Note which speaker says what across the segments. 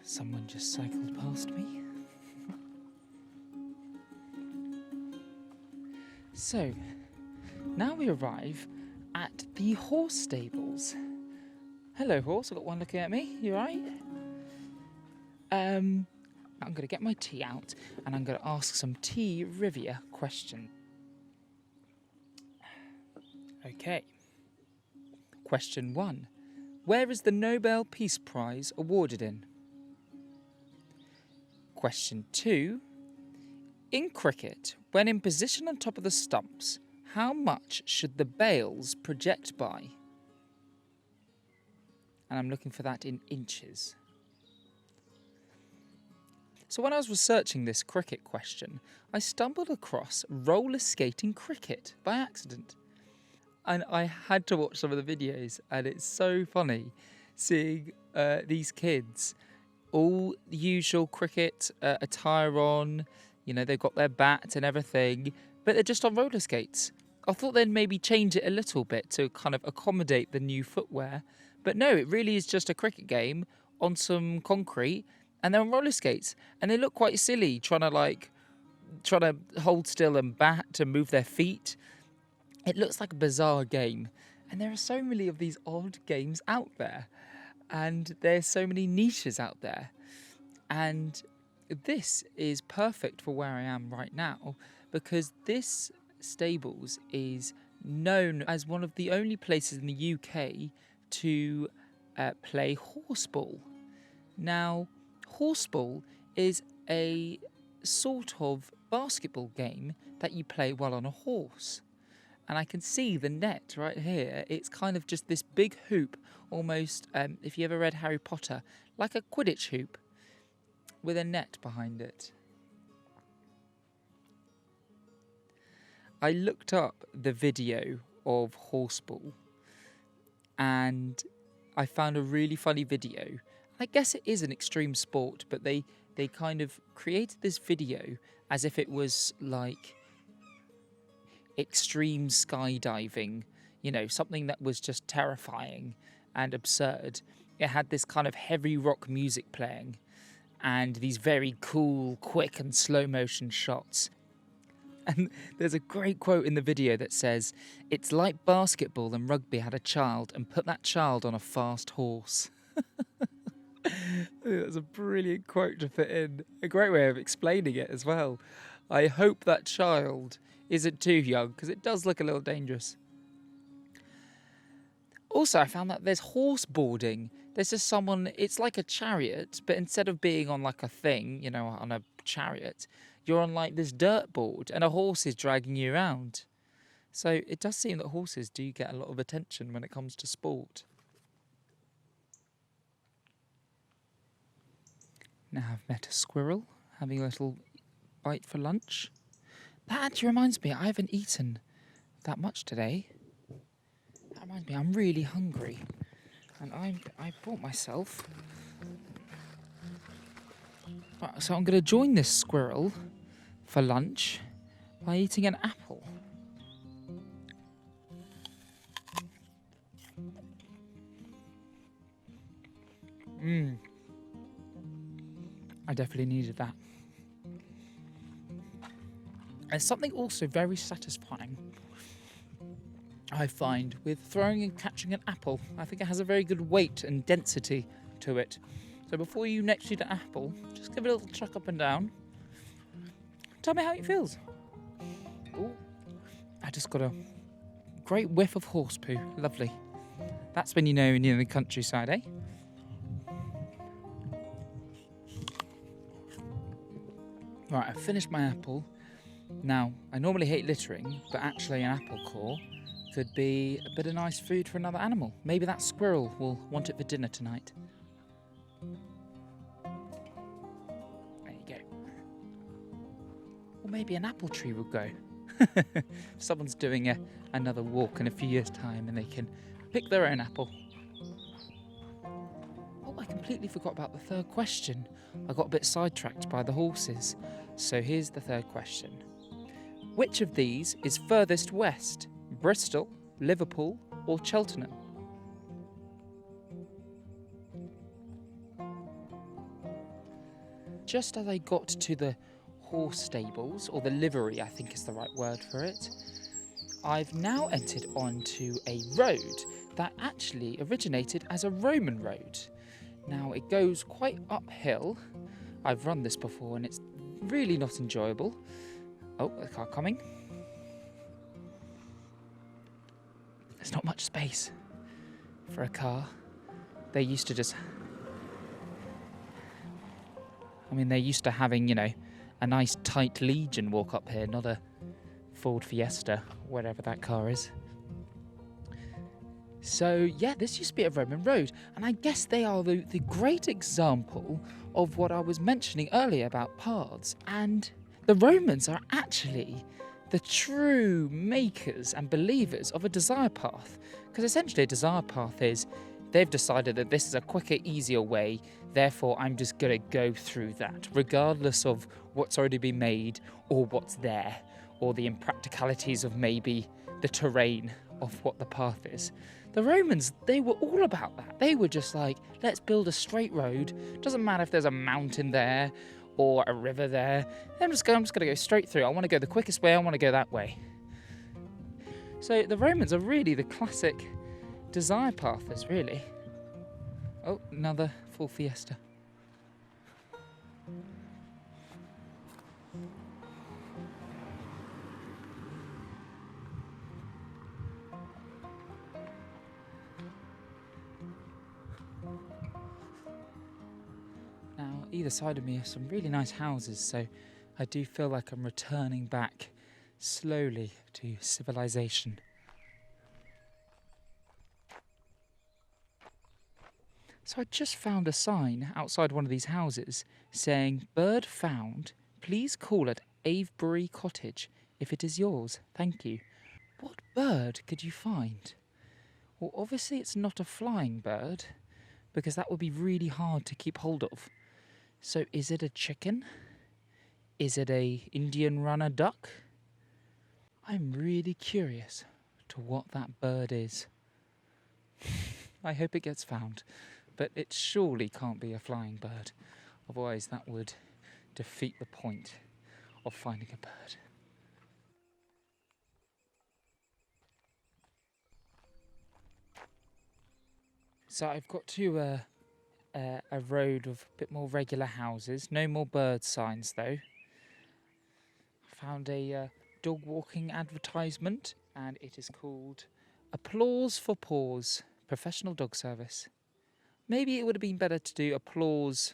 Speaker 1: Someone just cycled past me. So, now we arrive at the horse stables. Hello, horse. I've got one looking at me. You right? I'm going to get my tea out and I'm going to ask some tea trivia questions. Okay. Question 1. Where is the Nobel Peace Prize awarded in? Question 2. In cricket, when in position on top of the stumps, how much should the bails project by? And I'm looking for that in inches. So when I was researching this cricket question, I stumbled across roller skating cricket by accident. And I had to watch some of the videos, and it's so funny seeing these kids, all the usual cricket attire on, you know, they've got their bat and everything, but they're just on roller skates. I thought they'd maybe change it a little bit to kind of accommodate the new footwear, but no, it really is just a cricket game on some concrete, and they're on roller skates, and they look quite silly, trying to hold still and bat and move their feet. It looks like a bizarre game, and there are so many of these odd games out there, and there's so many niches out there, and this is perfect for where I am right now, because this stables is known as one of the only places in the UK to play horseball. Now, horseball is a sort of basketball game that you play while on a horse. And I can see the net right here. It's kind of just this big hoop, almost, if you ever read Harry Potter, like a Quidditch hoop with a net behind it. I looked up the video of horseball and I found a really funny video. I guess it is an extreme sport, but they kind of created this video as if it was like extreme skydiving, you know, something that was just terrifying and absurd. It had this kind of heavy rock music playing and these very cool, quick and slow motion shots. And there's a great quote in the video that says, "It's like basketball and rugby had a child and put that child on a fast horse." I think that's a brilliant quote to fit in. A great way of explaining it as well. I hope that child isn't too young, because it does look a little dangerous. Also, I found that there's horseboarding. There's just someone, it's like a chariot, but instead of being on like a thing, you know, on a chariot, you're on like this dirt board and a horse is dragging you around. So it does seem that horses do get a lot of attention when it comes to sport. Now I've met a squirrel having a little bite for lunch. That actually reminds me, I haven't eaten that much today. That reminds me, I'm really hungry. And I bought myself... Right, so I'm going to join this squirrel for lunch by eating an apple. I definitely needed that. There's something also very satisfying, I find, with throwing and catching an apple. I think it has a very good weight and density to it. So before you next eat an apple, just give it a little chuck up and down. Tell me how it feels. Ooh, I just got a great whiff of horse poo. Lovely. That's when you know you're in the countryside, eh? Right, I've finished my apple. Now, I normally hate littering, but actually an apple core could be a bit of nice food for another animal. Maybe that squirrel will want it for dinner tonight. There you go. Or maybe an apple tree will go. If someone's doing another walk in a few years' time and they can pick their own apple. Oh, I completely forgot about the third question. I got a bit sidetracked by the horses. So here's the third question. Which of these is furthest west? Bristol, Liverpool, or Cheltenham? just as I got to the horse stables, or the livery I think is the right word for it, I've now entered onto a road that actually originated as a Roman road. Now it goes quite uphill. I've run this before and it's really not enjoyable. Oh, the car coming. There's not much space for a car. They used to having, a nice tight Legion walk up here, not a Ford Fiesta, whatever that car is. So, yeah, this used to be a Roman road, and I guess they are the great example of what I was mentioning earlier about paths. And the Romans are actually the true makers and believers of a desire path. Because essentially a desire path is, they've decided that this is a quicker, easier way, therefore I'm just going to go through that, regardless of what's already been made or what's there, or the impracticalities of maybe the terrain of what the path is. The Romans, they were all about that. They were just like, let's build a straight road. Doesn't matter if there's a mountain there or a river there. I'm just going to go straight through. I want to go the quickest way. I want to go that way. So the Romans are really the classic desire pathers, really. Oh, another full Fiesta. Now, either side of me are some really nice houses, so I do feel like I'm returning back slowly to civilization. So I just found a sign outside one of these houses saying, "Bird found, please call at Avebury Cottage if it is yours, thank you." What bird could you find? Well, obviously it's not a flying bird, because that would be really hard to keep hold of. So is it a chicken? Is it a Indian runner duck? I'm really curious to what that bird is. I hope it gets found, but it surely can't be a flying bird. Otherwise that would defeat the point of finding a bird. So I've got to a road of a bit more regular houses. No more bird signs though. I found a dog walking advertisement, and it is called Applause for Paws, Professional Dog Service. Maybe it would have been better to do applause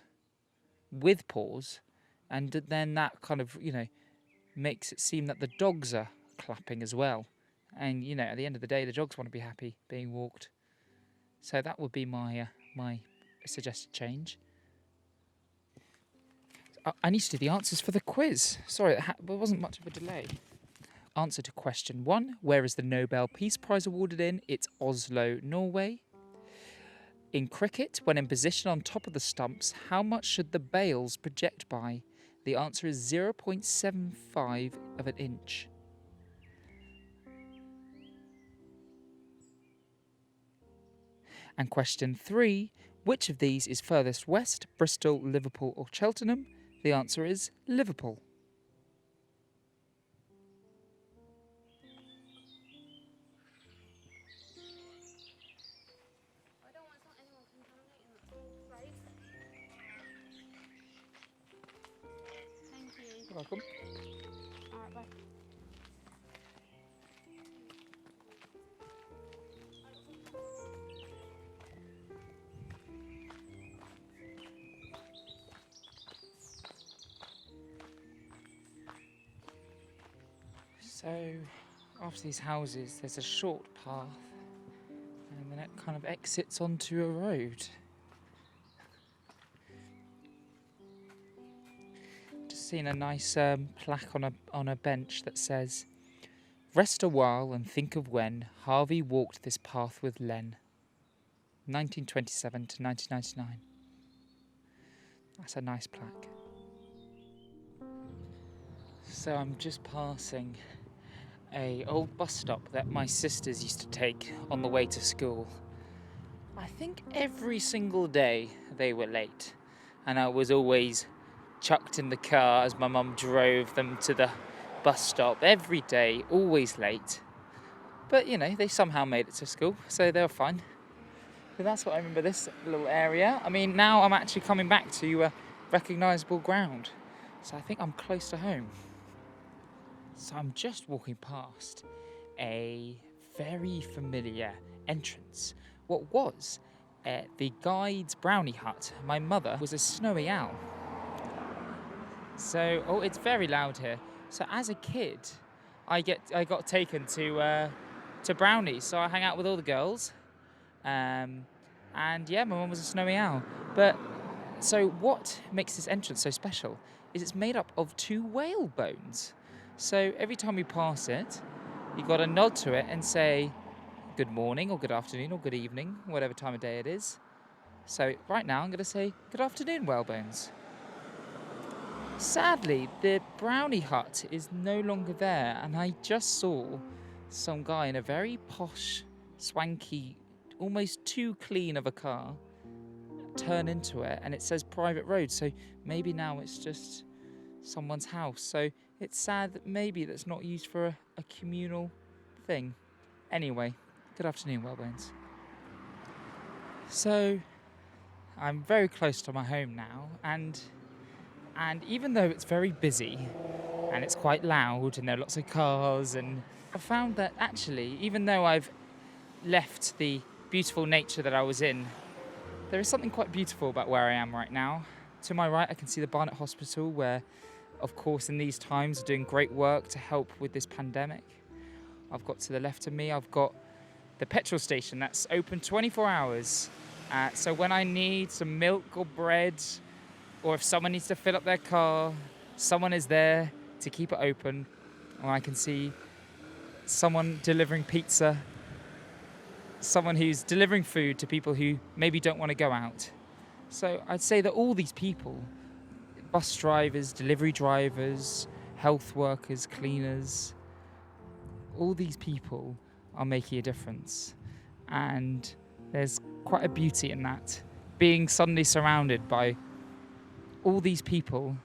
Speaker 1: with paws, and then that kind of, makes it seem that the dogs are clapping as well. And, at the end of the day, the dogs want to be happy being walked. So that would be my suggested change. I need to do the answers for the quiz. Sorry, there wasn't much of a delay. Answer to question 1. Where is the Nobel Peace Prize awarded in? It's Oslo, Norway. In cricket, when in position on top of the stumps, how much should the bails project by? The answer is 0.75 of an inch. And question 3, which of these is furthest west, Bristol, Liverpool or Cheltenham? The answer is Liverpool.
Speaker 2: I don't want anyone contaminating that place. Thank you.
Speaker 1: You're welcome.
Speaker 2: Alright, bye.
Speaker 1: So, after these houses, there's a short path, and then it kind of exits onto a road. Just seen a nice plaque on a bench that says, "Rest a while and think of when Harvey walked this path with Len, 1927 to 1999. That's a nice plaque. So I'm just passing a old bus stop that my sisters used to take on the way to school. I think every single day they were late, and I was always chucked in the car as my mum drove them to the bus stop every day, always late. But, they somehow made it to school, so they were fine. But that's what I remember this little area. I mean, now I'm actually coming back to recognisable ground. So I think I'm close to home. So I'm just walking past a very familiar entrance. What was the guide's brownie hut. My mother was a snowy owl. So, it's very loud here. So as a kid, I got taken to brownies. So I hang out with all the girls. And yeah, my mum was a snowy owl. But so what makes this entrance so special is it's made up of 2 whale bones. So every time you pass it, you've got to nod to it and say good morning or good afternoon or good evening, whatever time of day it is. So right now I'm going to say good afternoon, whale bones. Sadly, the brownie hut is no longer there, and I just saw some guy in a very posh, swanky, almost too clean of a car turn into it, and it says private road, so maybe now it's just someone's house. So it's sad that maybe that's not used for a communal thing. Anyway, good afternoon, Wellbones. So I'm very close to my home now, and even though it's very busy and it's quite loud and there are lots of cars, and I found that actually, even though I've left the beautiful nature that I was in, there is something quite beautiful about where I am right now. To my right, I can see the Barnet Hospital, where, of course, in these times are doing great work to help with this pandemic. I've got to the left of me, I've got the petrol station that's open 24 hours. So when I need some milk or bread, or if someone needs to fill up their car, someone is there to keep it open. Or I can see someone delivering pizza, someone who's delivering food to people who maybe don't want to go out. So I'd say that all these people, bus drivers, delivery drivers, health workers, cleaners, all these people are making a difference. And there's quite a beauty in that, being suddenly surrounded by all these people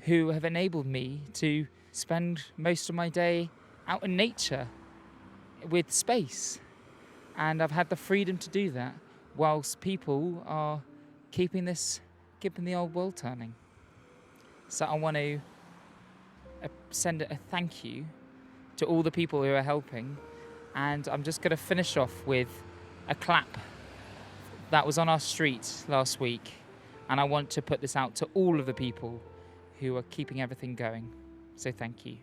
Speaker 1: who have enabled me to spend most of my day out in nature with space. And I've had the freedom to do that whilst people are keeping the old world turning. So I want to send a thank you to all the people who are helping. And I'm just going to finish off with a clap that was on our street last week. And I want to put this out to all of the people who are keeping everything going. So thank you.